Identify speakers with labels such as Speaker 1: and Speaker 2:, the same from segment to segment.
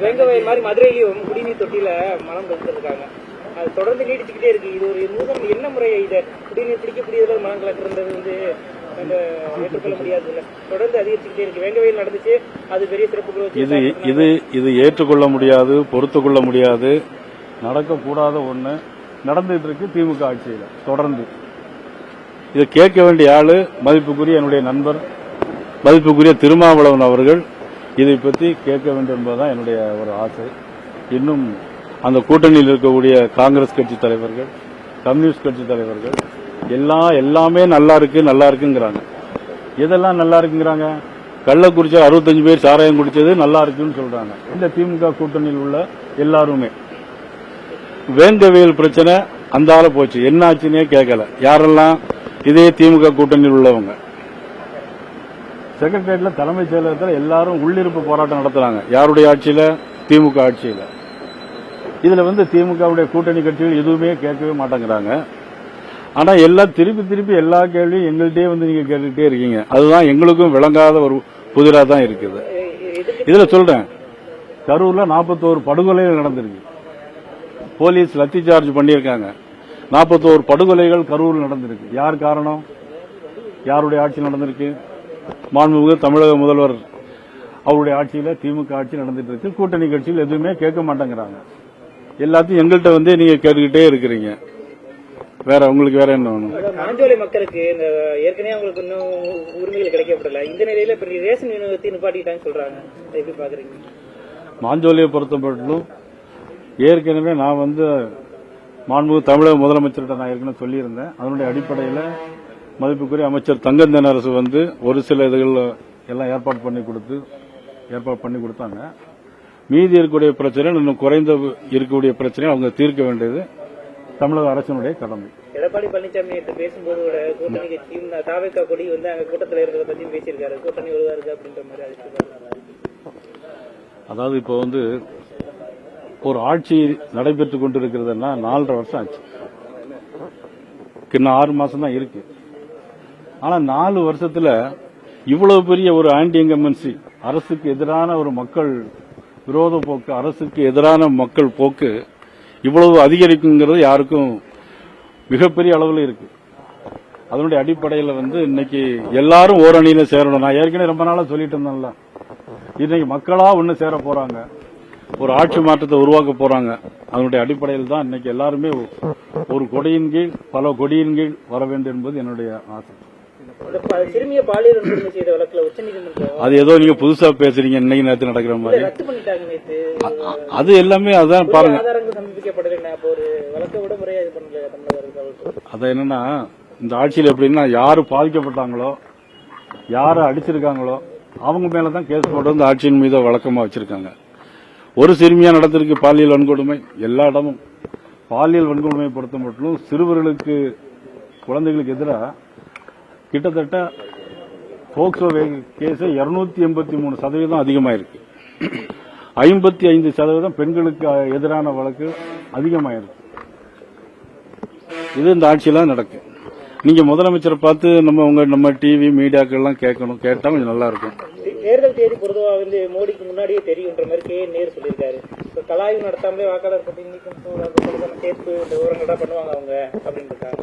Speaker 1: வேங்கவயல் மாதிரி மதுரையிலும் குடிநீர் தொட்டியில மலம் கழிச்சிருக்காங்க. அது தொடர்ந்து நீடிச்சுக்கிட்டே இருக்கு. இது ஒரு நூதன என்ன முறை? இதை குடிநீர் பிடிக்கக்கூடியதுல மலம் கலக்கிறது வந்து ஏற்றுக்கொள்ள முடியாது. தொடர்ந்து அதிகரிச்சுக்கிட்டே இருக்கு. வேங்கவயல் நடந்துச்சு, அது பெரிய சிறப்பு.
Speaker 2: இது ஏற்றுக்கொள்ள முடியாது, பொறுத்துக் கொள்ள முடியாது, நடக்கக்கூடாத ஒண்ணு நடந்துட்டு இருக்கு திமுக ஆட்சியில. தொடர்ந்து இதை கேட்க வேண்டிய ஆளு மதிப்புக்குரிய என்னுடைய நண்பர் மதிப்புக்குரிய திருமாவளவன் அவர்கள். இதை பற்றி கேட்க வேண்டும் என்பதுதான் என்னுடைய ஒரு ஆசை. இன்னும் அந்த கூட்டணியில் இருக்கக்கூடிய காங்கிரஸ் கட்சி தலைவர்கள், கம்யூனிஸ்ட் கட்சி தலைவர்கள் எல்லாமே நல்லா இருக்குங்கிறாங்க. எதெல்லாம் நல்லா இருக்குங்கிறாங்க? கள்ளக்குறிச்சி 65 பேர் சாராயம் குடிச்சது நல்லா இருக்குன்னு சொல்றாங்க. இந்த திமுக கூட்டணியில் உள்ள எல்லாருமே. வேங்கவேல் பிரச்சனை அந்த ஆள போச்சு, என்ன ஆச்சுன்னே கேட்கல. யாரெல்லாம்? இதே திமுக கூட்டணியில் உள்ளவங்க. செக்ரட்டரியேட்ல தலைமைச் செயலகத்தில் எல்லாரும் உள்ளிருப்பு போராட்டம் நடத்துறாங்க. யாருடைய ஆட்சியில? திமுக ஆட்சியில. இதுல திமுகவுடைய கூட்டணி கட்சிகள் எதுவுமே கேட்கவே மாட்டேங்கிறாங்க. ஆனா எல்லாம் திருப்பி எல்லா கேள்வியும் எங்கள்கிட்டயே நீங்க கேட்டுக்கிட்டே இருக்கீங்க. அதுதான் எங்களுக்கும் விளங்காத ஒரு புதிரா தான் இருக்குது. இதுல சொல்றேன், கரூர்ல 41 படுகொலைகள் நடந்திருக்கு. போலீஸ் லத்தி சார்ஜ் பண்ணியிருக்காங்க. 41 படுகொலைகள் கரூரில் நடந்திருக்கு. யார் காரணம்? யாருடைய ஆட்சி நடந்திருக்கு? மாண்புமிகு தமிழக முதல்வர் அவருடைய ஆட்சியில திமுக ஆட்சி நடந்துட்டு இருக்கு. கூட்டணி கட்சிகள் எதுவுமே கேட்க மாட்டேங்கிறாங்க. எல்லாத்தையும் எங்கள்கிட்ட நீங்க கேட்டுக்கிட்டே இருக்கிறீங்க. வேற உங்களுக்கு வேற என்ன வேணும்?
Speaker 1: மாஞ்சோலை மக்களுக்கு இந்த ஏற்கனவே அவங்களுக்கு இன்னும் உரிமைகள் கிடைக்கப்படல. இந்த நிலையில ரேஷன் விநியோகத்தை நிப்பாட்டிட்டான்னு சொல்றாங்க. எப்படி பாக்குறீங்க?
Speaker 2: மாஞ்சோலையை பொறுத்தப்பட்டும் ஏற்கனவே நான் மாண்புமிகு தமிழக முதலமைச்சர்கிட்ட நான் ஏற்கனவே சொல்லியிருந்தேன். அதனுடைய அடிப்படையில் மதிப்புக்குரிய அமைச்சர் தங்கந்தன் அரசு ஒரு சில இதுகள் எல்லாம் ஏற்பாடு பண்ணி கொடுத்தாங்க. மீதி இருக்கக்கூடிய பிரச்சனை, இன்னும் குறைந்த இருக்கக்கூடிய பிரச்சனை அவங்க தீர்க்க வேண்டியது தமிழக அரசினுடைய கடமை.
Speaker 1: எடப்பாடி பழனிசாமி பேசும்போது கூட்டணி கட்சியும் தாவேகா கொடி அங்க கூட்டத்தில் இருக்கிறத பத்தியும் பேசியிருக்காரு. கூட்டணி வருவாரு அப்படின்ற மாதிரி.
Speaker 2: அதாவது இப்போ ஒரு ஆட்சி நடைபெற்றுக் கொண்டிருக்கிறதுனா 4.5 வருஷம் ஆச்சு. இன்னும் 6 மாசம் தான் இருக்கு. ஆனா 4 வருஷத்துல இவ்வளவு பெரிய ஒரு ஆன்டி இன்கம்பன்சி, அரசுக்கு எதிரான ஒரு மக்கள் விரோத போக்கு, அரசுக்கு எதிரான மக்கள் போக்கு இவ்வளவு அதிகரிக்குங்கிறது யாருக்கும் மிகப்பெரிய அளவில் இருக்கு. அதனுடைய அடிப்படையில் இன்னைக்கு எல்லாரும் ஓரணியில சேரணும். நான் ஏற்கனவே ரொம்ப நாளா சொல்லிட்டு இருந்தேன்ல, இன்னைக்கு மக்களா ஒன்னு சேர போறாங்க, ஒரு ஆட்சி மாற்றத்தை உருவாக்க போறாங்க. அதனுடைய அடிப்படையில் தான் இன்னைக்கு எல்லாருமே ஒரு கொடியின் கீழ் பல கொடியின் கீழ் வர வேண்டும் என்பது என்னுடைய ஆசை.
Speaker 1: சிறுமிய பாலியல் வன்கொடுமை செய்த வழக்குல உச்சநீதிமன்றம்
Speaker 2: அது ஏதோ நீங்க புதுசா பேசுறீங்க, இன்னைக்கு நேரத்து நடக்கிற மாதிரி. அது எல்லாமே அதான் பாருங்க. அது என்னன்னா, இந்த ஆட்சியில் எப்படின்னா, யாரு பாதிக்கப்பட்டாங்களோ, யாரு அடிச்சிருக்காங்களோ அவங்க மேலதான் கேஸ் போட்டு இந்த ஆட்சியின் மீது வழக்கமா வச்சிருக்காங்க. ஒரு சிறுமியா நடந்திருக்கு பாலியல் வன்கொடுமை. எல்லா இடமும் பாலியல் வன்கொடுமையை பொறுத்த மட்டும் சிறுவர்களுக்கு, குழந்தைகளுக்கு எதிராக கிட்டத்தட்ட போக்சோ கேஸ் 283% அதிகமாயிருக்கு. 55% பெண்களுக்கு எதிரான வழக்கு அதிகமாயிருக்கு. இது இந்த ஆட்சியில நடக்கும். நீங்க முதலமைச்சரை பார்த்து நம்ம டிவி மீடியாக்கள் எல்லாம் கேட்கணும். கேட்டா கொஞ்சம் நல்லா இருக்கும்.
Speaker 1: தேர்தல் தேதி பொதுவா மோடிக்கு முன்னாடியே தெரியுன்ற மாதிரி நேரு சொல்லியிருக்காரு. கலாய்வு நடத்தாமலே வாக்காளர் பட்டியல் சேர்ப்பு விவரங்கள் தான் பண்ணுவாங்க அவங்க அப்படின்னு இருக்காங்க.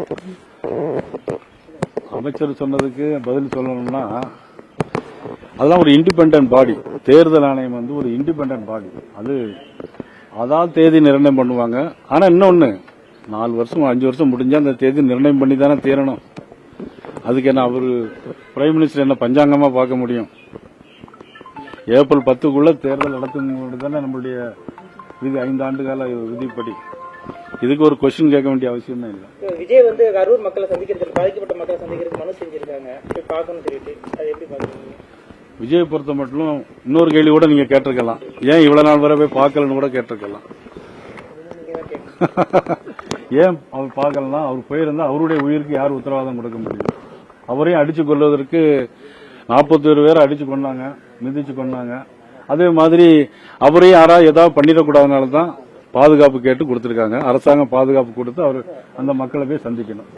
Speaker 2: அமைச்சர் சொன்னதுக்கு பதில் சொல்லணும்னா, அதெல்லாம் ஒரு இண்டிபெண்டன்ட் பாடி. தேர்தல் ஆணையம் ஒரு இண்டிபெண்டன்ட் பாடி. அதான் தேதி நிர்ணயம் பண்ணுவாங்க. ஆனா இன்னொன்னு, 4 வருஷம் 5 வருஷம் முடிஞ்சா அந்த தேதி நிர்ணயம் பண்ணி தானே தீரணும். அதுக்கு என்ன அவரு பிரைம் மினிஸ்டர் என்ன பஞ்சாங்கமா பார்க்க முடியும்? ஏப்ரல் 10க்குள்ள தேர்தல் நடத்தும் தானே நம்மளுடைய விதி, 5 ஆண்டு கால விதிப்படி. இதுக்கு ஒரு கொஸ்டின் கேட்க வேண்டிய அவசியம் தான் இல்லை.
Speaker 1: விஜய் கரூர் மக்களை சந்திக்கிறது, பாதிக்கப்பட்ட மக்களை சந்திக்கிறது மனு செஞ்சிருக்காங்க. பார்க்கணும் தெரியுது. அது எப்படி பாக்குறீங்க?
Speaker 2: விஜய் பொறுத்த மட்டும் இன்னொரு கேள்வி கூட நீங்க கேட்டிருக்கலாம். ஏன் இவ்வளவு நாள் வரை போய் பார்க்கலன்னு கூட கேட்டிருக்கலாம். ஏன் அவர் பார்க்கலாம்? அவர் போயிருந்தா அவருடைய உயிருக்கு யார் உத்தரவாதம் கொடுக்க முடியும்? அவரையும் அடிச்சு கொள்வதற்கு 41 பேரை அடிச்சு கொண்டாங்க, மிதிச்சு கொண்டாங்க. அதே மாதிரி அவரையும் யாராவது ஏதாவது பண்ணிடக்கூடாதனால தான் பாதுகாப்பு கேட்டு கொடுத்திருக்காங்க. அரசாங்கம் பாதுகாப்பு கொடுத்து அவர் அந்த மக்களை போய் சந்திக்கணும்.